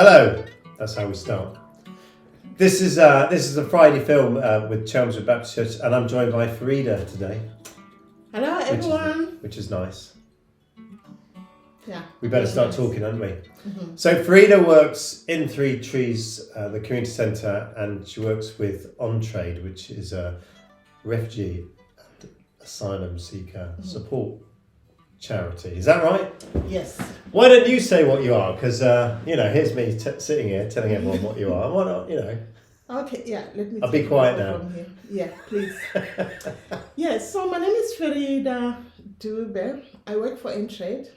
Hello. That's how we start. This is a Friday film with Chelmsford Baptist Church, and I'm joined by Ferida today. Hello, everyone. Which is nice. Yeah. We better start nice. talking, haven't we? Mm-hmm. So Ferida works in Entraide, the community centre, and she works with Entraide, which is a refugee and asylum seeker support charity. Is that right? Yes. Why don't you say what you are? Because here's me sitting here telling everyone what you are. Why not? Okay. Yeah. Let me. I'll be quiet now. From here. Yeah, please. Yes. So my name is Ferida Dube. I work for Entraide.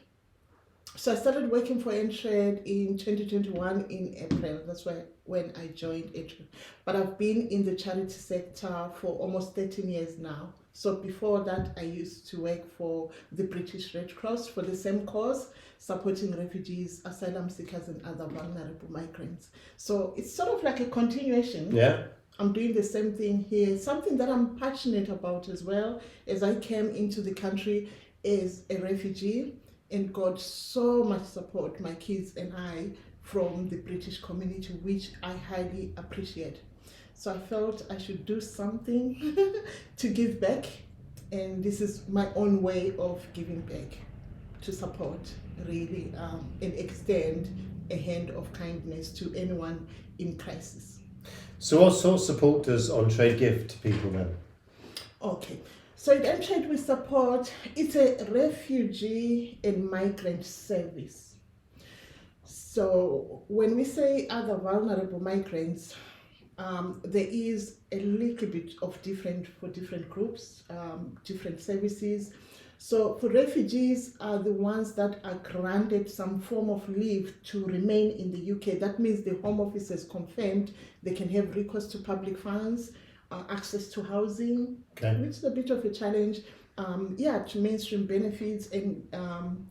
So I started working for Entraide in 2021 in April. That's when I joined Entraide. But I've been in the charity sector for almost 13 years now. So before that, I used to work for the British Red Cross for the same cause, supporting refugees, asylum seekers, and other vulnerable migrants. So it's sort of like a continuation. Yeah. I'm doing the same thing here. Something that I'm passionate about as well, as I came into the country as a refugee and got so much support, my kids and I, from the British community, which I highly appreciate. So I felt I should do something to give back, and this is my own way of giving back, to support really and extend a hand of kindness to anyone in crisis. So what sort of support does Entraide give to people then? Okay, so at Entraide we support, it's a refugee and migrant service. So when we say other vulnerable migrants, there is a little bit of different for different groups, different services. So for refugees are the ones that are granted some form of leave to remain in the UK. That means the Home Office has confirmed they can have recourse to public funds, access to housing, which is a bit of a challenge, to mainstream benefits and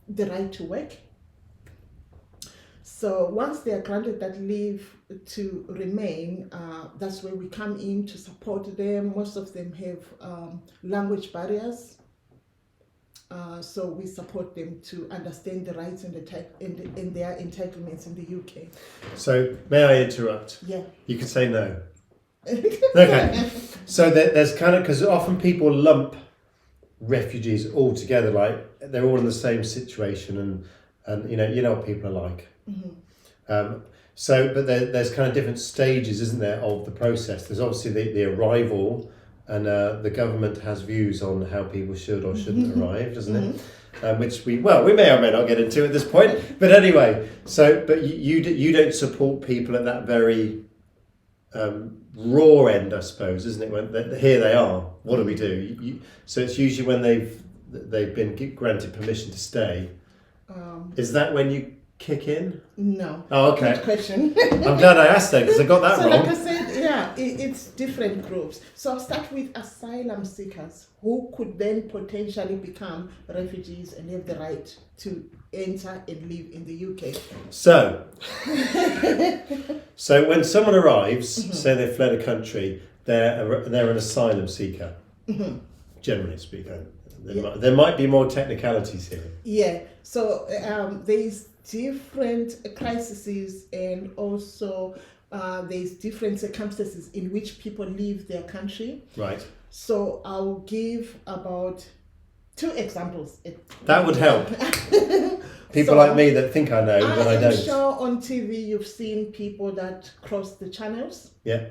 the right to work. So once they are granted that leave to remain, that's where we come in to support them. Most of them have language barriers. So we support them to understand the rights and their entitlements in the UK. So may I interrupt? Yeah. You can say no. Okay. So there's kind of, because often people lump refugees all together, like they're all in the same situation, and you know what people are like. Mm-hmm. But there's kind of different stages, isn't there, of the process? There's obviously the arrival, and the government has views on how people should or shouldn't arrive, doesn't it? Which we may or may not get into at this point. But anyway, but you don't support people at that very raw end, I suppose, isn't it? When here they are, what do we do? So it's usually when they've been granted permission to stay. Is that when you kick in? No. Oh, okay. Good question. I'm glad I asked that because I got that wrong. Like I said, it's different groups. So I'll start with asylum seekers who could then potentially become refugees and have the right to enter and live in the UK. So when someone arrives, say they fled a country, they're an asylum seeker, generally speaking. There might be more technicalities here. Yeah, so there's different crises and also there's different circumstances in which people leave their country. Right. So I'll give about 2 examples. That would help. People like me that think I know, but I don't. I'm sure on TV you've seen people that cross the channels. Yeah.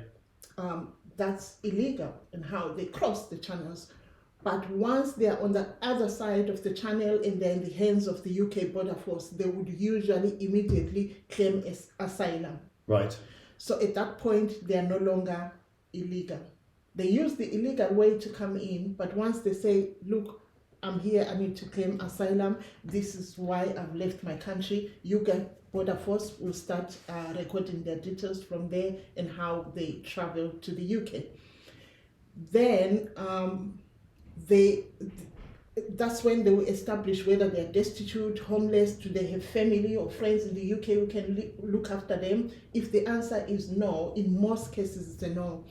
That's illegal and how they cross the channels. But once they are on the other side of the channel and they're in the hands of the UK Border Force, they would usually immediately claim asylum. Right. So at that point, they are no longer illegal. They use the illegal way to come in, but once they say, look, I'm here, I need to claim asylum, this is why I've left my country, UK Border Force will start recording their details from there and how they travel to the UK. Then that's when they will establish whether they're destitute, homeless, do they have family or friends in the UK who can look after them. If the answer is no, in most cases it's a no,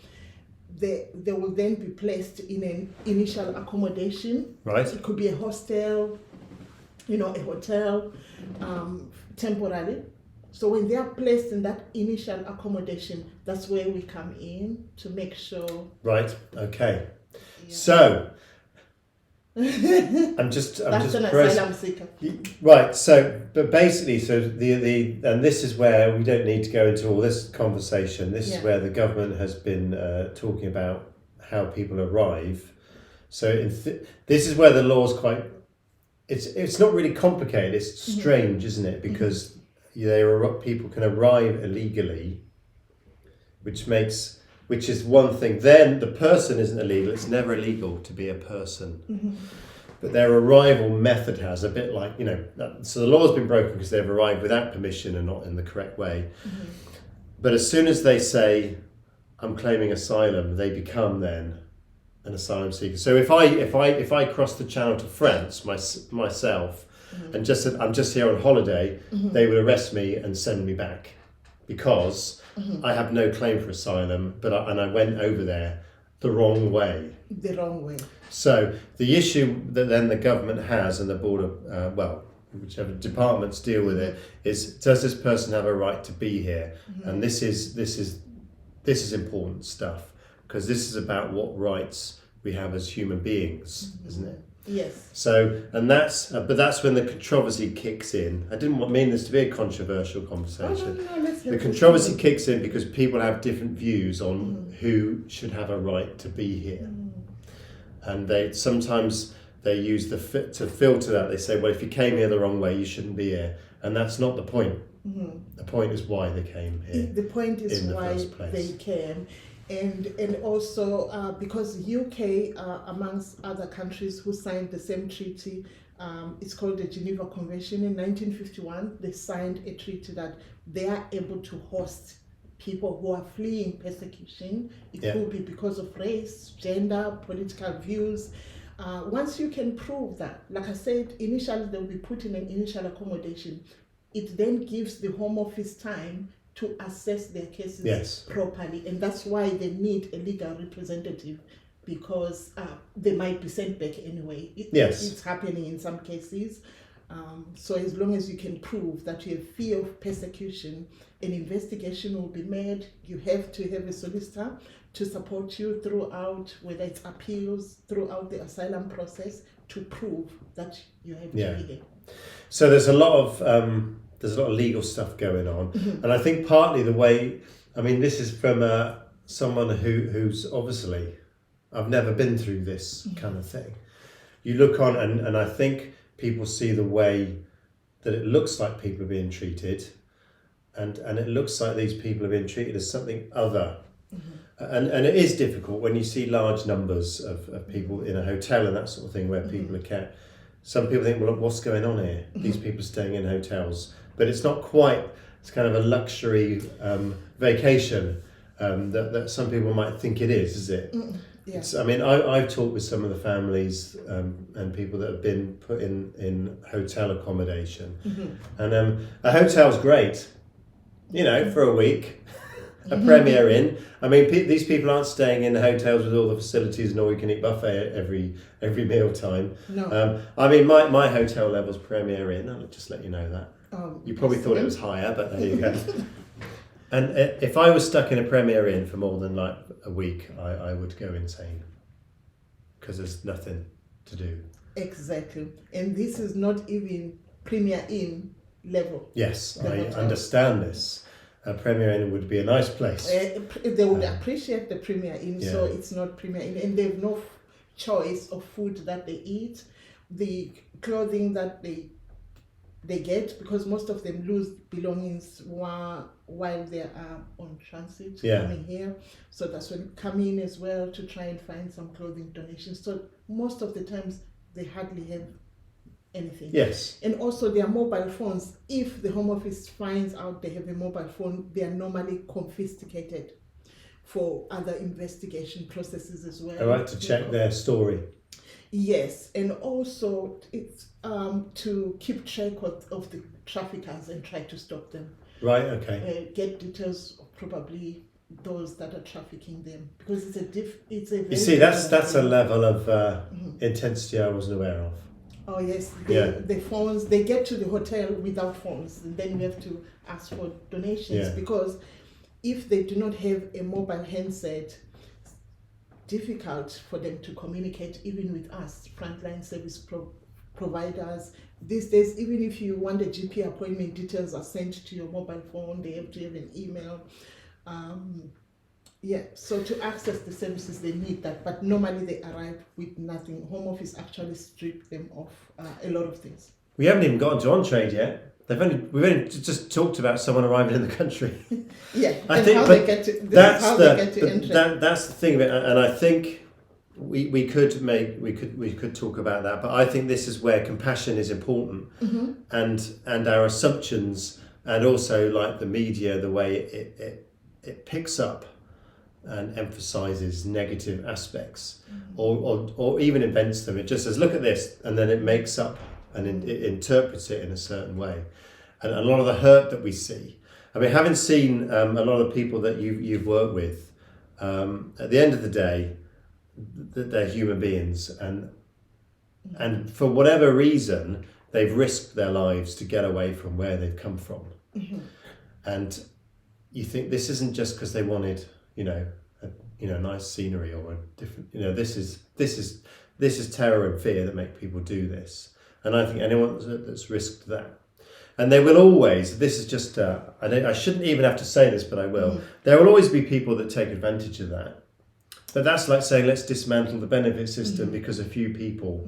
they will then be placed in an initial accommodation. Right. It could be a hostel, a hotel, temporarily. So when they are placed in that initial accommodation, that's where we come in to make sure. Right. Okay. Yeah. So I'm just That's an press- asylum seeker. Right. So, but basically, so the and this is where we don't need to go into all this conversation. This is where the government has been talking about how people arrive. So this is where the law's quite. It's not really complicated. It's strange, isn't it? Because people can arrive illegally, which is one thing. Then the person isn't illegal. It's never illegal to be a person. But their arrival method has a bit like, so the law's been broken because they've arrived without permission and not in the correct way. But as soon as they say, I'm claiming asylum, they become then an asylum seeker. So if I cross the channel to France myself and just said, I'm just here on holiday, they would arrest me and send me back because I have no claim for asylum, and I went over there the wrong way. The wrong way. So the issue that then the government has and the border, whichever departments deal with it, is does this person have a right to be here? And this is important stuff because this is about what rights we have as human beings, isn't it? Yes. So, and that's when the controversy kicks in. I didn't mean this to be a controversial conversation. Oh, no, the controversy kicks in because people have different views on who should have a right to be here. And they use to filter that. They say, well, if you came here the wrong way, you shouldn't be here. And that's not the point. The point is why they came here. The point is in the why first place. they came. And also because UK, amongst other countries who signed the same treaty, it's called the Geneva Convention in 1951. They signed a treaty that they are able to host people who are fleeing persecution. It could be because of race, gender, political views. Once you can prove that, like I said, initially they'll be put in an initial accommodation. It then gives the Home Office time to assess their cases properly, and that's why they need a legal representative, because they might be sent back anyway. It's happening in some cases. So as long as you can prove that you have fear of persecution, an investigation will be made. You have to have a solicitor to support you throughout, whether it's appeals, throughout the asylum process, to prove that you have to be here. So there's a lot of legal stuff going on, and I think partly the way, this is from someone who's obviously, I've never been through this kind of thing. You look on and I think people see the way that it looks like people are being treated, and it looks like these people are being treated as something other. And it is difficult when you see large numbers of people in a hotel and that sort of thing where people are kept. Some people think, well, what's going on here? These people are staying in hotels. But it's not quite, it's kind of a luxury vacation that some people might think it is it? I've talked with some of the families and people that have been put in hotel accommodation. And a hotel's great, for a week. A Premier Inn. These people aren't staying in hotels with all the facilities and all you can eat buffet every meal time. No. My hotel level's Premier Inn. I'll just let you know that. You probably thought it was higher, but there you go. And if I was stuck in a Premier Inn for more than like a week, I would go insane because there's nothing to do. Exactly, and this is not even Premier Inn level. Yes, I understand this. A Premier Inn would be a nice place. They would appreciate the Premier Inn, so it's not Premier Inn, and they have no choice of food that they eat, the clothing that they get, because most of them lose belongings while they are on transit coming here. So that's when come in as well to try and find some clothing donations. So most of the times they hardly have anything. Yes. And also their mobile phones, if the Home Office finds out they have a mobile phone, they are normally confiscated for other investigation processes as well. All right, to check their story. Yes, and also it's to keep track of the traffickers and try to stop them. Right, okay. Get details of probably those that are trafficking them, because it's a very you see, that's a level of intensity I wasn't aware of. Oh yes, Yeah. the phones, they get to the hotel without phones, and then we have to ask for donations, Yeah. because if they do not have a mobile handset, difficult for them to communicate even with us, frontline service providers. These days, even if you want a GP appointment, details are sent to your mobile phone, they have to have an email. So to access the services, they need that, but normally they arrive with nothing. Home office actually strip them of a lot of things. We haven't even gotten to Entraide yet. We've only just talked about someone arriving in the country. Yeah, I and think, how but they get to, this that's is how the, they get to entry. that's the thing of it, and I think we could talk about that, but I think this is where compassion is important, and our assumptions, and also like the media, the way it picks up and emphasizes negative aspects, or even invents them. It just says, look at this, and then it makes up and it interprets it in a certain way. And a lot of the hurt that we see, I mean, having seen a lot of the people that you've worked with, at the end of the day, they're human beings, and for whatever reason, they've risked their lives to get away from where they've come from. And you think this isn't just because they wanted, nice scenery or a different, this is terror and fear that make people do this. And I think anyone that's risked that, and there will always, this is just, I shouldn't even have to say this, but I will, there will always be people that take advantage of that. But that's like saying, let's dismantle the benefit system because a few people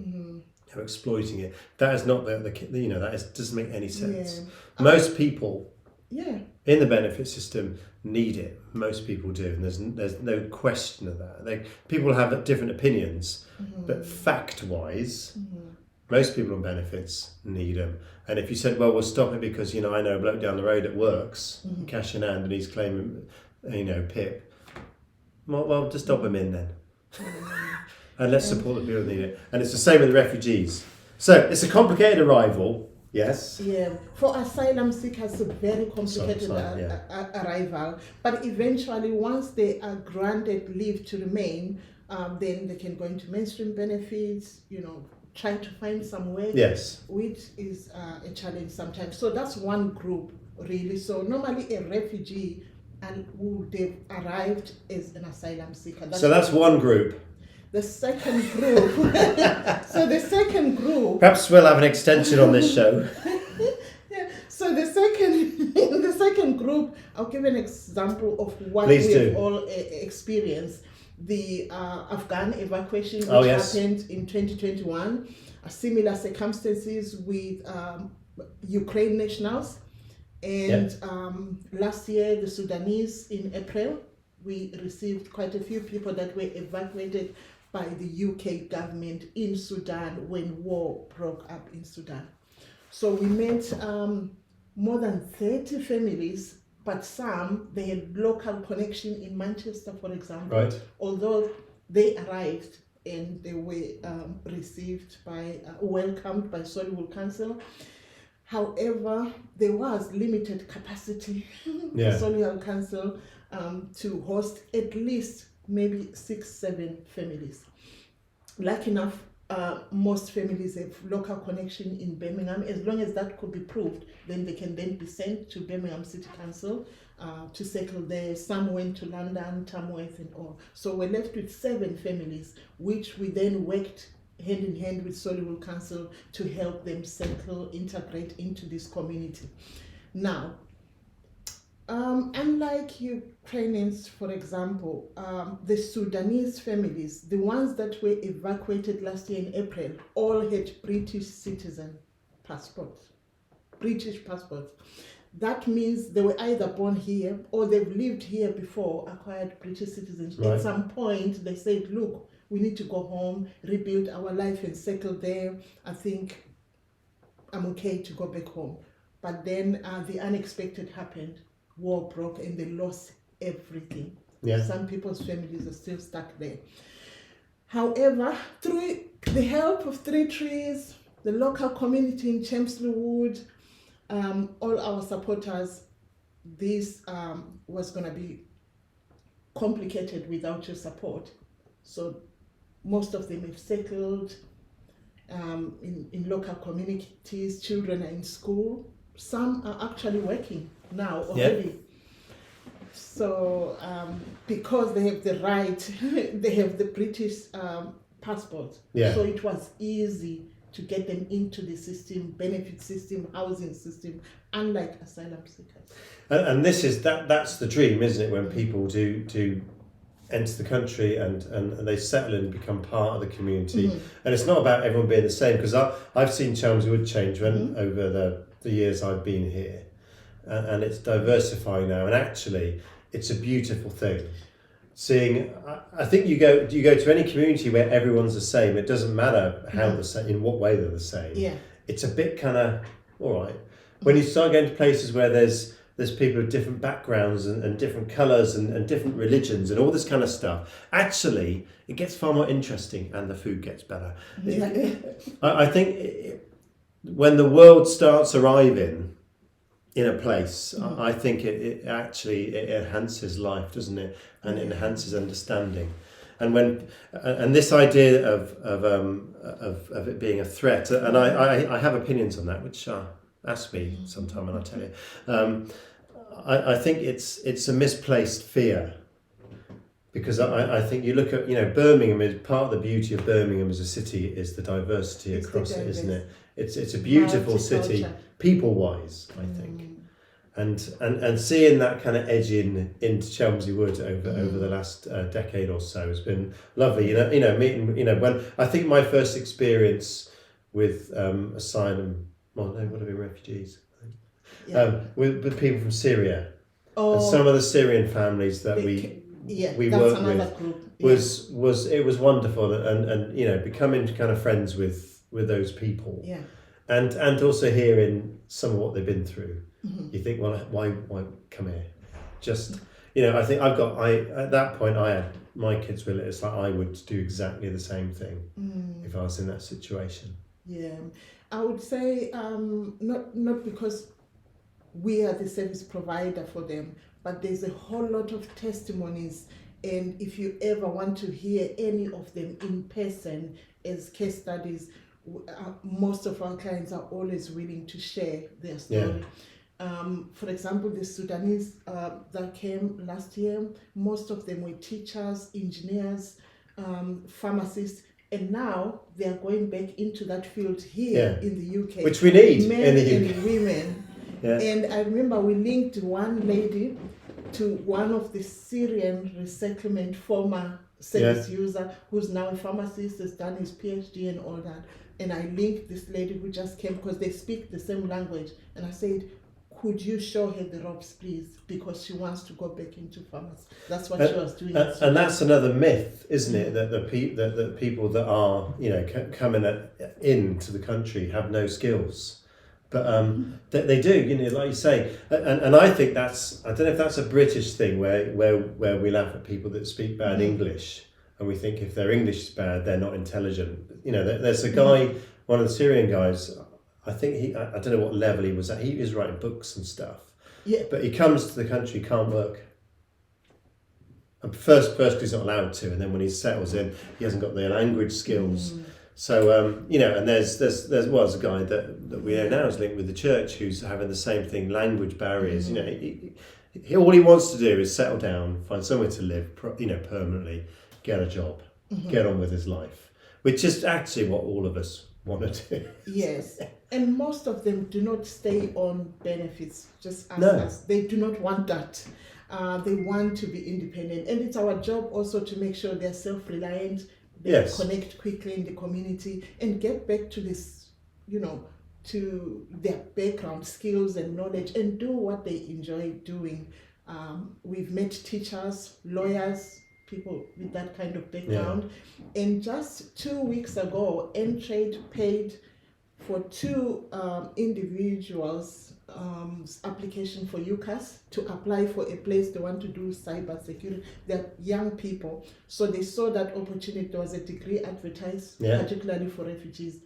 are exploiting it. That is not doesn't make any sense. Yeah. Most people Yeah. in the benefit system need it. Most people do, and there's no question of that. People have different opinions, but fact-wise, most people on benefits need them. And if you said, well, we'll stop it because, I know a bloke down the road that works, cash in hand, and he's claiming, PIP, well, just stop him in then. And let's support the people that need it. And it's the same with the refugees. So it's a complicated arrival, yes? Yeah, for asylum seekers, a very complicated arrival. But eventually, once they are granted leave to remain, then they can go into mainstream benefits, try to find some work, yes, which is a challenge sometimes. So that's one group, really. So normally a refugee and who they've arrived as an asylum seeker. That's one group. The second group. So the second group. Perhaps we'll have an extension on this show. Yeah. So the second group, I'll give an example of what Please we've do. all experienced. The Afghan evacuation, which happened in 2021. Similar circumstances with Ukraine nationals. And last year, the Sudanese, in April, we received quite a few people that were evacuated by the UK government in Sudan when war broke up in Sudan. So we met more than 30 families, but some, they had local connection in Manchester, for example. Right. Although they arrived and they were received by, welcomed by Solihull Council. However, there was limited capacity for Solihull Council to host at least maybe 6-7 families. Lucky enough, most families have local connection in Birmingham. As long as that could be proved, then they can then be sent to Birmingham City Council to settle there. Some went to London, Tamworth and all. So we're left with 7 families, which we then worked hand in hand with Solihull Council to help them settle, integrate into this community. Now, unlike Ukrainians, for example, the Sudanese families, the ones that were evacuated last year in April, all had British citizen passports, British passports. That means they were either born here or they've lived here before, acquired British citizenship. Right. At some point, they said, look, we need to go home, rebuild our life and settle there. I think I'm okay to go back home. But then the unexpected happened. War broke and they lost everything. Yeah. Some people's families are still stuck there. However, through the help of Three Trees, the local community in Chelmsley Wood, all our supporters, this was going to be complicated without your support. So most of them have settled, in local communities. Children are in school. Some are actually working now already. So because they have the right, they have the British passport. Yeah. So it was easy to get them into the system, benefit system, housing system, unlike asylum seekers. And this is that's the dream, isn't it? When people do enter the country and they settle and become part of the community. And it's not about everyone being the same, because I've seen Chelmsford Wood change over the years I've been here, and it's diversifying now, and actually it's a beautiful thing. Seeing, I think you go to any community where everyone's the same. It doesn't matter how in what way they're the same. Yeah. It's a bit kind of all right. When you start going to places where there's people of different backgrounds and different colours and different religions and all this kind of stuff, actually it gets far more interesting and the food gets better. Yeah. I think when the world starts arriving in a place, I think it actually enhances life, doesn't it? And it enhances understanding. And this idea of it being a threat, and I have opinions on that, which ask me sometime and I'll tell you. I think it's a misplaced fear, because I think you look at, Birmingham is part of the beauty of Birmingham as a city is the diversity across it, isn't it? It's a beautiful city, people-wise, I think. And seeing that kind of edging into Chelmsford Wood over the last decade or so has been lovely. Meeting, when I think my first experience with asylum, well, they would have been refugees, with people from Syria, and some of the Syrian families that we worked with was wonderful, and becoming kind of friends with those people, and also hearing some of what they've been through. You think, well, why come here? Just, I think at that point I had, my kids were little, it's like I would do exactly the same thing if I was in that situation. Yeah, I would say not because we are the service provider for them, but there's a whole lot of testimonies, and if you ever want to hear any of them in person as case studies, most of our clients are always willing to share their story. For example, the Sudanese that came last year, most of them were teachers, engineers, pharmacists, and now they are going back into that field here in the UK. Which we need men in the UK. And women. And I remember we linked one lady to one of the Syrian resettlement former service user who's now a pharmacist, has done his PhD and all that. And I linked this lady who just came because they speak the same language. And I said, could you show her the ropes, please? Because she wants to go back into pharmacy. That's what she was doing. And that's another myth, isn't it? That the people that are, coming into the country have no skills. But they do, like you say. And I think I don't know if that's a British thing where we laugh at people that speak bad English, and we think if their English is bad, they're not intelligent. There's a guy, one of the Syrian guys, I think I don't know what level he was at. He was writing books and stuff. Yeah. But he comes to the country, can't work. And first he's not allowed to, and then when he settles in, he hasn't got the language skills. So and there's a guy that we know now is linked with the church who's having the same thing, language barriers. All he wants to do is settle down, find somewhere to live, permanently, get a job, get on with his life, which is actually what all of us want to do. Yes, and most of them do not stay on benefits, just as us. They do not want that. They want to be independent, and it's our job also to make sure they're self-reliant, they connect quickly in the community and get back to this, to their background, skills and knowledge, and do what they enjoy doing. We've met teachers, lawyers, people with that kind of background. And just 2 weeks ago, Entraide paid for two individuals' application for UCAS to apply for a place they want to do cyber security. They're young people, so they saw that opportunity. There was a degree advertised, particularly for refugees.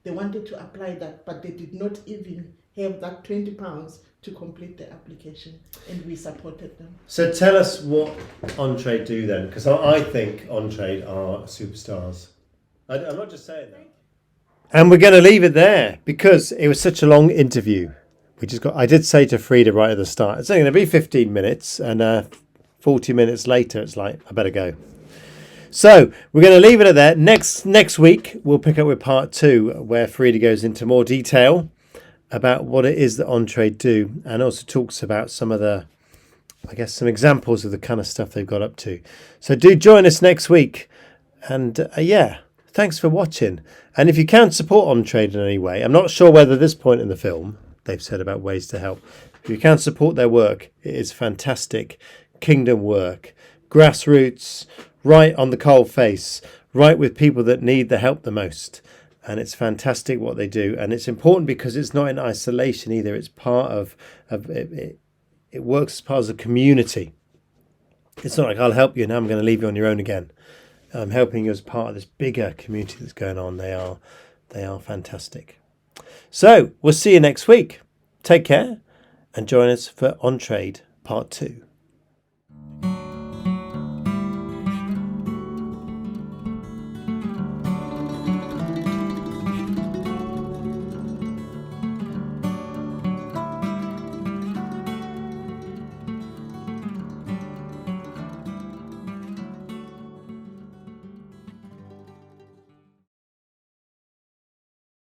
They wanted to apply that, but they did not even have that £20 to complete the application, and we supported them. So tell us what Entraide do then, because I think Entraide are superstars. I'm not just saying that. And we're going to leave it there because it was such a long interview. I did say to Ferida right at the start, it's only going to be 15 minutes, and 40 minutes later, it's like, I better go. So we're going to leave it at that. Next week, we'll pick up with part 2, where Ferida goes into more detail about what it is that Entraide do, and also talks about some of the, I guess, some examples of the kind of stuff they've got up to. So do join us next week. And yeah, thanks for watching. And if you can support Entraide in any way, I'm not sure whether at this point in the film they've said about ways to help. If you can support their work, it is fantastic kingdom work. Grassroots, right on the cold face, right with people that need the help the most. And it's fantastic what they do. And it's important because it's not in isolation either. It's part of it works as part of a community. It's not like I'll help you and now I'm going to leave you on your own again. I'm helping you as part of this bigger community that's going on. They are fantastic. So we'll see you next week. Take care and join us for Entraide Part 2.